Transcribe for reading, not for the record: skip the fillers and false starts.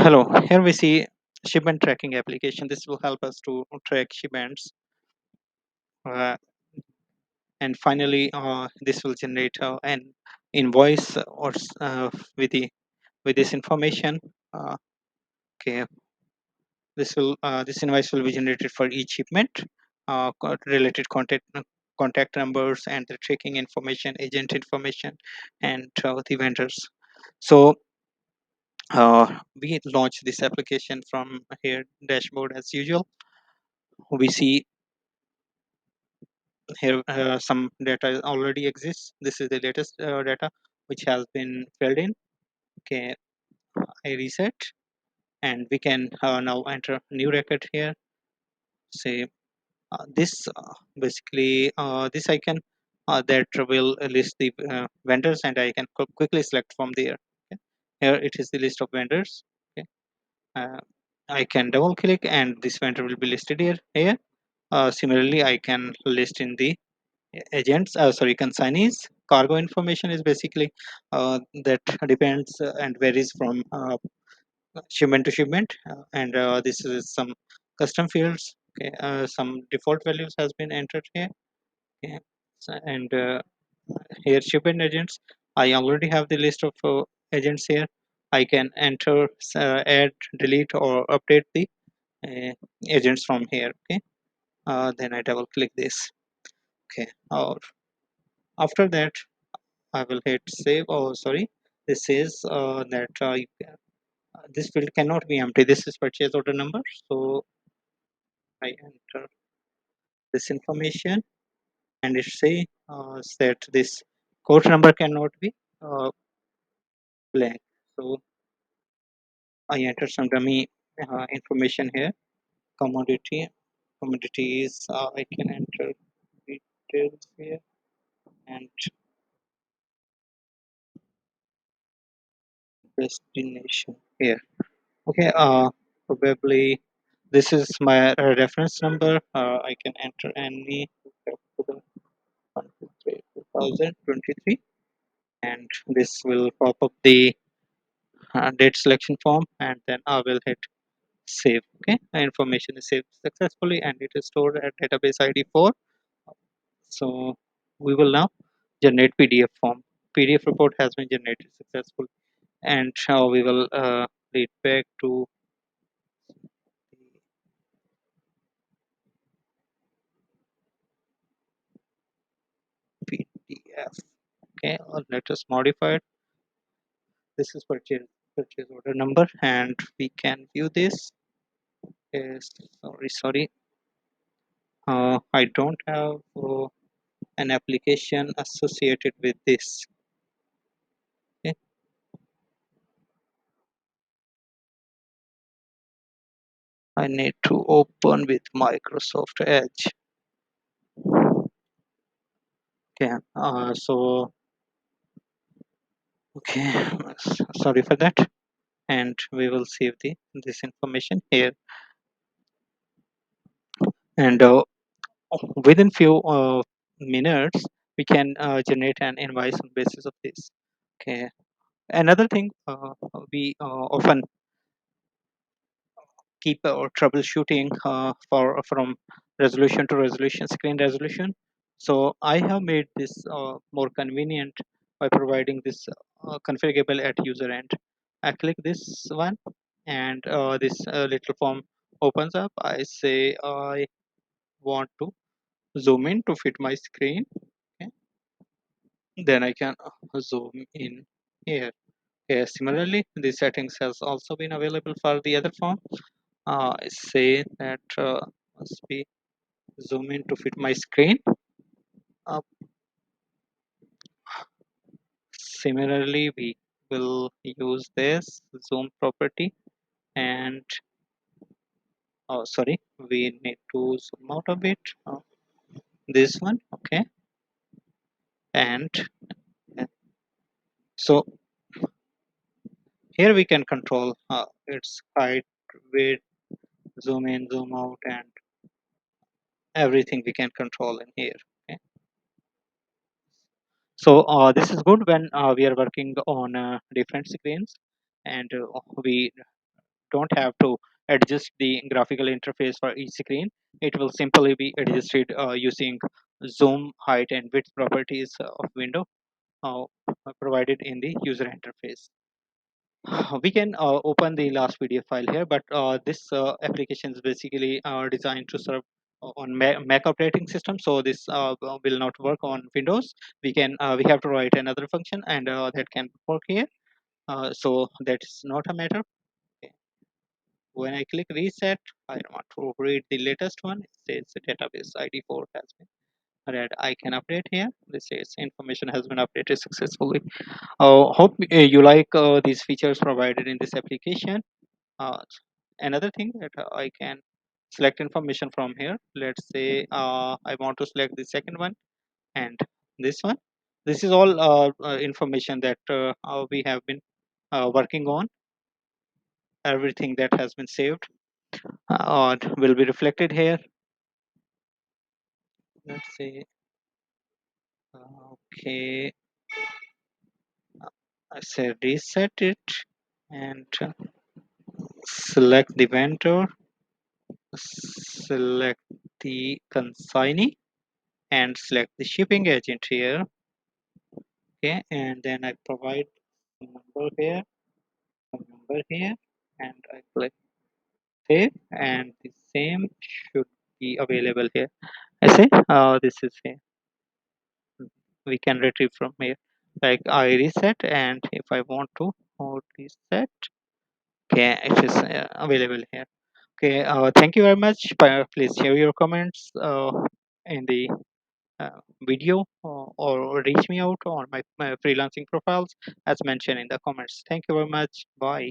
Hello, here we see shipment tracking application. This will help us to track shipments. Uh, and finally, this will generate an invoice with this information. Uh, okay, this invoice will be generated for each shipment, related contact numbers and the tracking information, agent information, and the vendors. So we launch this application from here dashboard as usual. We see here some data already exists. This is the latest data which has been filled in. Okay, I reset and we can now enter new record here. Say this basically this icon that will list the vendors, and I can quickly select from there. Okay. Here it is the list of vendors. Okay. uh, I can double click and this vendor will be listed here. Similarly, I can list in the agents, sorry, consignees. Cargo information is basically that depends and varies from shipment to shipment, and this is some custom fields. Okay, some default values has been entered here. Okay. And here shipment agents, I already have the list of agents here. I can enter, add, delete, or update the uh, agents from here. Okay, then I double click this. Okay, or after that I will hit save. Oh, sorry. This says that this field cannot be empty. This is purchase order number. So I enter this information, and it say that this quote number cannot be uh, blank. So I enter some dummy information here. Commodity, commodities. I can enter details here and destination here. Okay, probably this is my reference number. I can enter any 2023, and this will pop up the date selection form, and then I will hit save. Okay, information is saved successfully, and it is stored at database ID 4. So we will now generate PDF form. PDF report has been generated successfully, and now we will lead back to the PDF. Okay, let us modify it. This is purchase order number, and we can view this. Yes, sorry. I don't have an application associated with this. Okay. I need to open with Microsoft Edge. Okay. Okay. Sorry for that. And we will save this information here. And within few minutes, we can generate an invoice on basis of this. Okay. Another thing we often keep troubleshooting for from resolution to resolution, screen resolution. So I have made this more convenient by providing this configurable at user end. I click this one, and this little form opens up. I say I want to zoom in to fit my screen. Okay. Then I can zoom in here. Okay. Similarly, the settings has also been available for the other form. I say that must be zoom in to fit my screen. Similarly, we will use this zoom property, and oh, sorry, we need to zoom out a bit. This one, okay, and uh, so here we can control its height, width, zoom in, zoom out, and everything we can control in here. Okay. So this is good when we are working on different screens, and we don't have to adjust the graphical interface for each screen. It will simply be adjusted using zoom, height, and width properties of window uh, provided in the user interface. We can open the last PDF file here, but this application is basically designed to serve on Mac operating system. So this will not work on Windows. We have to write another function, and that can work here. So that's not a matter. Okay. When I click reset, I want to read the latest one. It says the database ID4 has been read. I can update here. This says information has been updated successfully. Hope you like these features provided in this application. Uh, Another thing that I can select information from here. Let's say I want to select the second one and this one. This is all information that we have been working on. Everything that has been saved will be reflected here. Let's say, okay, I say reset it and select the vendor, select the consignee, and select the shipping agent here. Okay, and then I provide a number here, a number here, and I click save, and the same should be available here. I say this is here. We can retrieve from here. Like I reset, and if I want to reset, okay, it is available here. Okay, thank you very much. Please share your comments in the video or reach me out on my freelancing profiles as mentioned in the comments. Thank you very much. Bye.